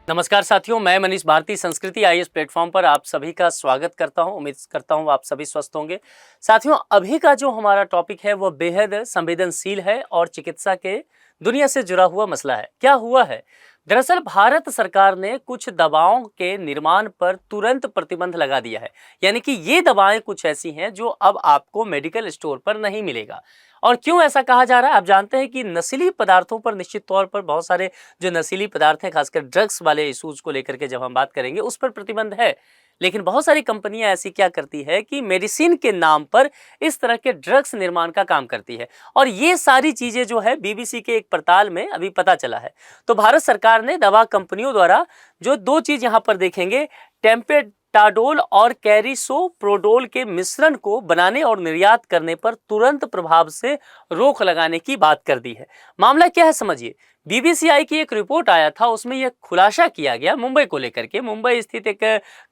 नमस्कार साथियों, मैं मनीष भारती संस्कृति आईएएस प्लेटफॉर्म पर आप सभी का स्वागत करता हूं। उम्मीद करता हूं आप सभी स्वस्थ होंगे। साथियों, अभी का जो हमारा टॉपिक है वो बेहद संवेदनशील है और चिकित्सा के दुनिया से जुड़ा हुआ मसला है। क्या हुआ है? दरअसल भारत सरकार ने कुछ दवाओं के निर्माण पर तुरंत प्रतिबंध लगा दिया है। यानी कि ये दवाएं कुछ ऐसी हैं जो अब आपको मेडिकल स्टोर पर नहीं मिलेगा। और क्यों ऐसा कहा जा रहा है? आप जानते हैं कि नशीली पदार्थों पर निश्चित तौर पर बहुत सारे जो नशीली पदार्थ हैं, खासकर ड्रग्स वाले इशूज को लेकर के जब हम बात करेंगे उस पर प्रतिबंध है। लेकिन बहुत सारी कंपनियां ऐसी क्या करती है कि मेडिसिन के नाम पर इस तरह के ड्रग्स निर्माण का काम करती है। और ये सारी चीजें जो है बीबीसी के एक पड़ताल में अभी पता चला है। तो भारत सरकार ने दवा कंपनियों द्वारा जो दो चीज यहां पर देखेंगे, टेम्पेटाडोल और कैरिसोप्रोडोल के मिश्रण को बनाने और निर्यात करने पर तुरंत प्रभाव से रोक लगाने की बात कर दी है। मामला क्या है समझिए। बीबीसीआई की एक रिपोर्ट आया था, उसमें यह खुलासा किया गया मुंबई को लेकर के। मुंबई स्थित एक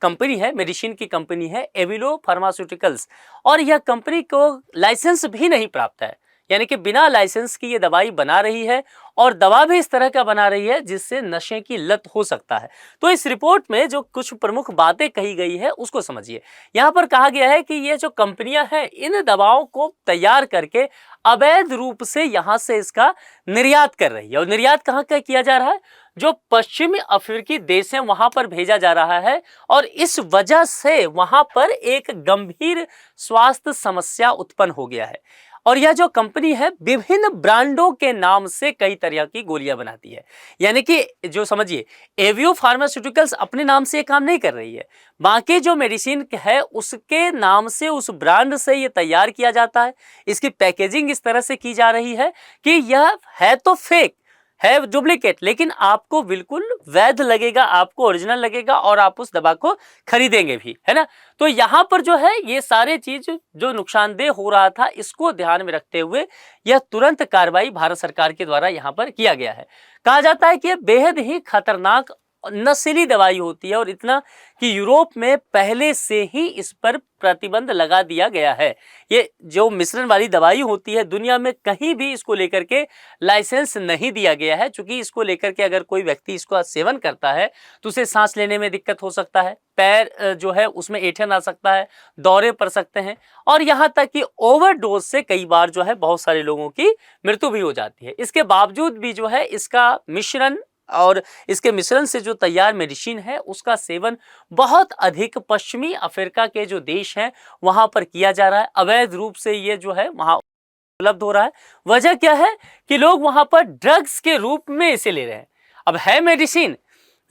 कंपनी है, मेडिसिन की कंपनी है एविलो फार्मास्यूटिकल्स, और यह कंपनी को लाइसेंस भी नहीं प्राप्त है। यानी कि बिना लाइसेंस की ये दवाई बना रही है और दवा भी इस तरह का बना रही है जिससे नशे की लत हो सकता है। तो इस रिपोर्ट में जो कुछ प्रमुख बातें कही गई है उसको समझिए। यहाँ पर कहा गया है कि ये जो कंपनियां हैं इन दवाओं को तैयार करके अवैध रूप से यहाँ से इसका निर्यात कर रही है। और निर्यात कहाँ का किया जा रहा है? जो पश्चिमी अफ्रीकी देश है वहां पर भेजा जा रहा है। और इस वजह से वहां पर एक गंभीर स्वास्थ्य समस्या उत्पन्न हो गया है। और यह जो कंपनी है विभिन्न ब्रांडों के नाम से कई तरह की गोलियां बनाती है। यानी कि जो समझिए, एवियो फार्मास्यूटिकल्स अपने नाम से ये काम नहीं कर रही है, बाकी जो मेडिसिन है उसके नाम से, उस ब्रांड से ये तैयार किया जाता है। इसकी पैकेजिंग इस तरह से की जा रही है कि यह है तो फेक है, डुप्लीकेट, लेकिन आपको बिल्कुल वैध लगेगा, आपको ओरिजिनल लगेगा और आप उस दवा को खरीदेंगे भी, है ना। तो यहाँ पर जो है ये सारे चीज जो नुकसानदेह हो रहा था इसको ध्यान में रखते हुए यह तुरंत कार्रवाई भारत सरकार के द्वारा यहाँ पर किया गया है। कहा जाता है कि यह बेहद ही खतरनाक नशीली दवाई होती है और इतना कि यूरोप में पहले से ही इस पर प्रतिबंध लगा दिया गया है। ये जो मिश्रण वाली दवाई होती है दुनिया में कहीं भी इसको लेकर के लाइसेंस नहीं दिया गया है, क्योंकि इसको लेकर के अगर कोई व्यक्ति इसका सेवन करता है तो उसे सांस लेने में दिक्कत हो सकता है, पैर जो है उसमें ऐंठन आ सकता है, दौरे पड़ सकते हैं और यहाँ तक कि ओवरडोज से कई बार जो है बहुत सारे लोगों की मृत्यु भी हो जाती है। इसके बावजूद भी जो है इसका मिश्रण और इसके मिश्रण से जो तैयार मेडिसिन है उसका सेवन बहुत अधिक पश्चिमी अफ्रीका के जो देश हैं वहां पर किया जा रहा है। अवैध रूप से ये जो है वहां उपलब्ध हो रहा है। वजह क्या है कि लोग वहां पर ड्रग्स के रूप में इसे ले रहे हैं। अब है मेडिसिन,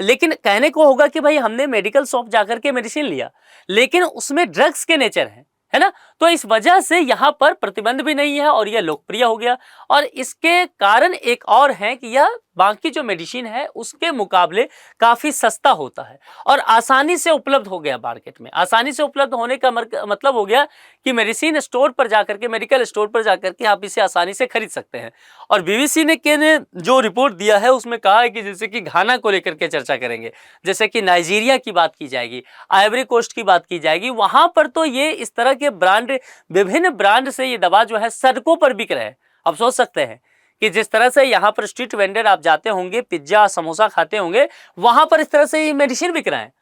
लेकिन कहने को होगा कि भाई हमने मेडिकल शॉप जाकर के मेडिसिन लिया, लेकिन उसमें ड्रग्स के नेचर है ना। तो इस वजह से यहाँ पर प्रतिबंध भी नहीं है और यह लोकप्रिय हो गया। और इसके कारण एक और है कि यह बाकी जो मेडिसिन है उसके मुकाबले काफी सस्ता होता है और आसानी से उपलब्ध हो गया मार्केट में। आसानी से उपलब्ध होने का मतलब हो गया कि मेडिसिन स्टोर पर जाकर के, मेडिकल स्टोर पर जाकर के आप इसे आसानी से खरीद सकते हैं। और बीबीसी ने जो रिपोर्ट दिया है उसमें कहा है कि जैसे कि घाना को लेकर के चर्चा करेंगे, जैसे कि नाइजीरिया की बात की जाएगी, आइवरी कोस्ट की बात की जाएगी, वहां पर तो ये इस तरह के ब्रांड, विभिन्न ब्रांड से ये दवा जो है सड़कों पर बिक रहे हैं। आप सोच सकते हैं कि जिस तरह से यहाँ पर स्ट्रीट वेंडर आप जाते होंगे, पिज्जा समोसा खाते होंगे, वहां पर इस तरह से ये मेडिसिन बिक रहे हैं।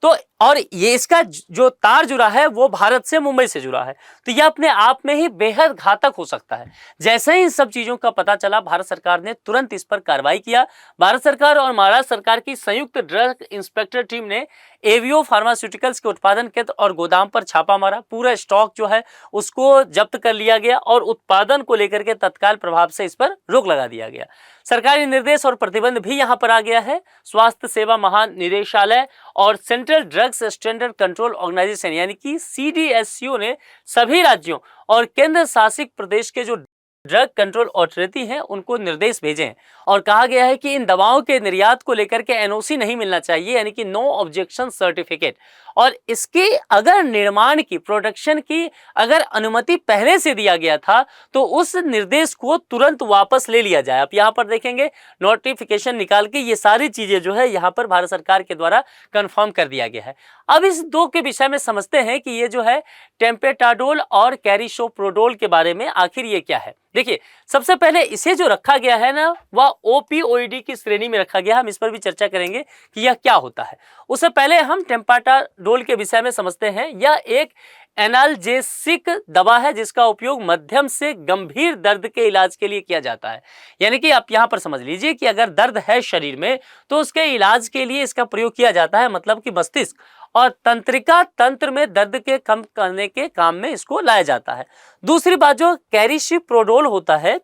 तो और ये इसका जो तार जुड़ा है वो भारत से मुंबई से जुड़ा है, तो ये अपने आप में ही बेहद घातक हो सकता है। जैसे ही इन सब चीजों का पता चला भारत सरकार ने तुरंत इस पर कार्रवाई किया। भारत सरकार और महाराष्ट्र सरकार की संयुक्त ड्रग इंस्पेक्टर टीम ने एवियो फार्मास्यूटिकल्स के उत्पादन केंद्र और गोदाम पर छापा मारा। पूरा स्टॉक जो है उसको जब्त कर लिया गया और उत्पादन को लेकर के तत्काल प्रभाव से इस पर रोक लगा दिया गया। सरकारी निर्देश और प्रतिबंध भी यहाँ पर आ गया है। स्वास्थ्य सेवा महानिदेशालय और central drugs standard control organisation यानी कि सीडीएसयू ने सभी राज्यों और केंद्र शासित प्रदेश के जो ड्रग कंट्रोल अथॉरिटी हैं उनको निर्देश भेजे हैं और कहा गया है कि इन दवाओं के निर्यात को लेकर के एनओसी नहीं मिलना चाहिए, यानी कि नो ऑब्जेक्शन सर्टिफिकेट। और इसके अगर निर्माण की, प्रोडक्शन की अगर अनुमति पहले से दिया गया था तो उस निर्देश को तुरंत वापस ले लिया जाए। आप यहाँ पर देखेंगे नोटिफिकेशन निकाल के ये सारी चीजें जो है यहाँ पर भारत सरकार के द्वारा कंफर्म कर दिया गया है। अब इस दो के विषय में समझते हैं कि ये जो है टेम्पेटाडोल और कैरिसोप्रोडोल के बारे में आखिर ये क्या है। देखिए, सबसे पहले इसे जो रखा गया है ना, वह ओपीओइडी की श्रेणी में रखा गया है। हम इस पर भी चर्चा करेंगे कि यह क्या होता है। उससे पहले हम टेम्पाटाडोल के विषय में समझते हैं। यह एक एनाल्जेसिक दवा है जिसका उपयोग मध्यम से गंभीर दर्द के इलाज के लिए किया जाता है। यानी कि आप यहाँ पर समझ लीजिए कि अगर दर्द है शरीर में तो उसके इलाज के लिए इसका प्रयोग किया जाता है, मतलब कि मस्तिष्क और तंत्रिका तंत्र में दर्द के कम करने के काम में इसको लाया जाता है। दूसरी बात, जो कैरिसिप्रोडोल होता है,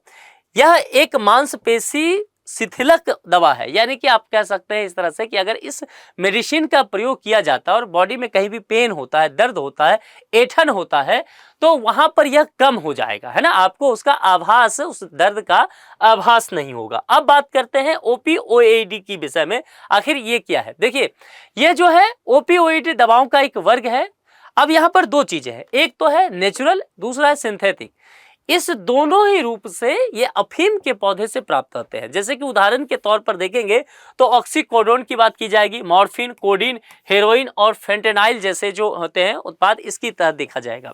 यह एक मांसपेशी शिथिलक दवा है। यानी कि आप कह सकते हैं इस तरह से कि अगर इस मेडिसिन का प्रयोग किया जाता है और बॉडी में कहीं भी पेन होता है, दर्द होता है, ऐंठन होता है, तो वहां पर यह कम हो जाएगा, है ना। आपको उसका आभास, उस दर्द का आभास नहीं होगा। अब बात करते हैं ओपीओइड की विषय में। आखिर ये क्या है? देखिए, ये जो है ओपीओइड दवाओं का एक वर्ग है। अब यहाँ पर दो चीजें हैं, एक तो है नेचुरल, दूसरा है सिंथेटिक। इस दोनों ही रूप से ये अफीम के पौधे से प्राप्त होते हैं। जैसे कि उदाहरण के तौर पर देखेंगे तो ऑक्सीकोडोन की बात की जाएगी, मॉर्फिन, कोडीन, हेरोइन और फेंटेनाइल जैसे जो होते हैं उत्पाद इसकी तरह देखा जाएगा।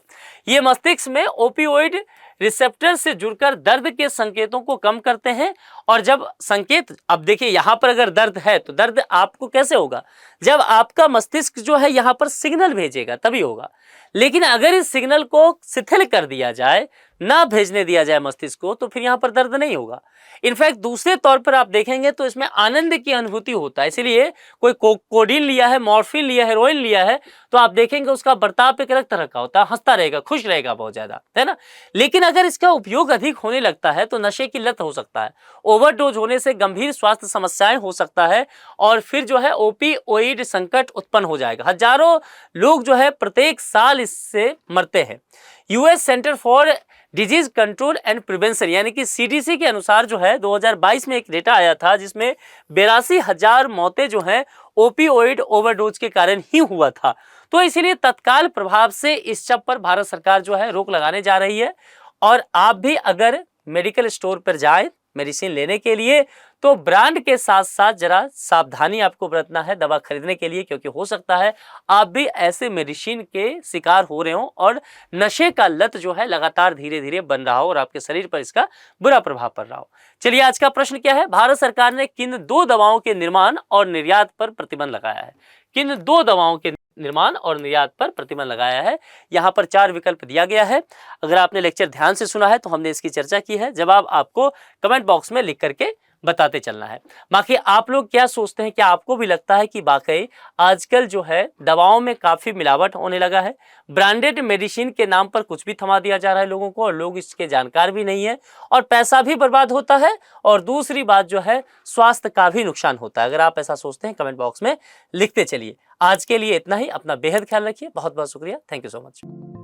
ये मस्तिष्क में ओपियोइड रिसेप्टर से जुड़कर दर्द के संकेतों को कम करते हैं। और जब संकेत, अब देखिए यहाँ पर अगर दर्द है तो दर्द आपको कैसे होगा? जब आपका मस्तिष्क जो है यहाँ पर सिग्नल भेजेगा तभी होगा। लेकिन अगर इस सिग्नल को शिथिल कर दिया जाए, ना भेजने दिया जाए मस्तिष्क को, तो फिर यहाँ पर दर्द नहीं होगा। इनफैक्ट दूसरे तौर पर आप देखेंगे तो इसमें आनंद की अनुभूति होता है। इसलिए कोई कोडीन लिया है, मॉर्फिन लिया है, हेरोइन लिया है, तो आप देखेंगे उसका बर्ताव एक अलग तरह का होता है, हंसता रहेगा, खुश रहेगा बहुत ज्यादा, है ना। लेकिन अगर इसका उपयोग अधिक होने लगता है तो नशे की लत हो सकता है, ओवरडोज होने से गंभीर स्वास्थ्य समस्याएं हो सकता है और फिर जो है ओपीओइड संकट उत्पन्न हो जाएगा। हजारों लोग जो है प्रत्येक साल इससे मरते हैं। US centre for disease control and prevention यानी कि सीडीसी के अनुसार जो है 2022 में एक डेटा आया था जिसमें 82,000 मौतें जो हैं ओपीओइड ओवरडोज के कारण ही हुआ था। तो इसीलिए तत्काल प्रभाव से इस सब पर भारत सरकार जो है रोक लगाने जा रही है। और आप भी अगर मेडिकल स्टोर पर जाएं मेडिसिन लेने के लिए तो ब्रांड के साथ साथ जरा सावधानी आपको बरतना है दवा खरीदने के लिए, क्योंकि हो सकता है आप भी ऐसे मेडिसिन के शिकार हो रहे हो और नशे का लत जो है लगातार धीरे धीरे बन रहा हो और आपके शरीर पर इसका बुरा प्रभाव पड़ रहा हो। चलिए, आज का प्रश्न क्या है? भारत सरकार ने किन दो दवाओं के निर्माण और निर्यात पर प्रतिबंध लगाया है? किन दो दवाओं के निर्माण और निर्यात पर प्रतिबंध लगाया है? यहाँ पर 4 विकल्प दिया गया है। अगर आपने लेक्चर ध्यान से सुना है तो हमने इसकी चर्चा की है। जवाब आपको कमेंट बॉक्स में लिख करके बताते चलना है। बाकी आप लोग क्या सोचते हैं? क्या आपको भी लगता है कि वाकई आजकल जो है दवाओं में काफी मिलावट होने लगा है? ब्रांडेड मेडिसिन के नाम पर कुछ भी थमा दिया जा रहा है लोगों को और लोग इसके जानकार भी नहीं है और पैसा भी बर्बाद होता है और दूसरी बात जो है स्वास्थ्य का भी नुकसान होता है। अगर आप ऐसा सोचते हैं कमेंट बॉक्स में लिखते चलिए। आज के लिए इतना ही। अपना बेहद ख्याल रखिए। बहुत बहुत शुक्रिया। Thank you so much.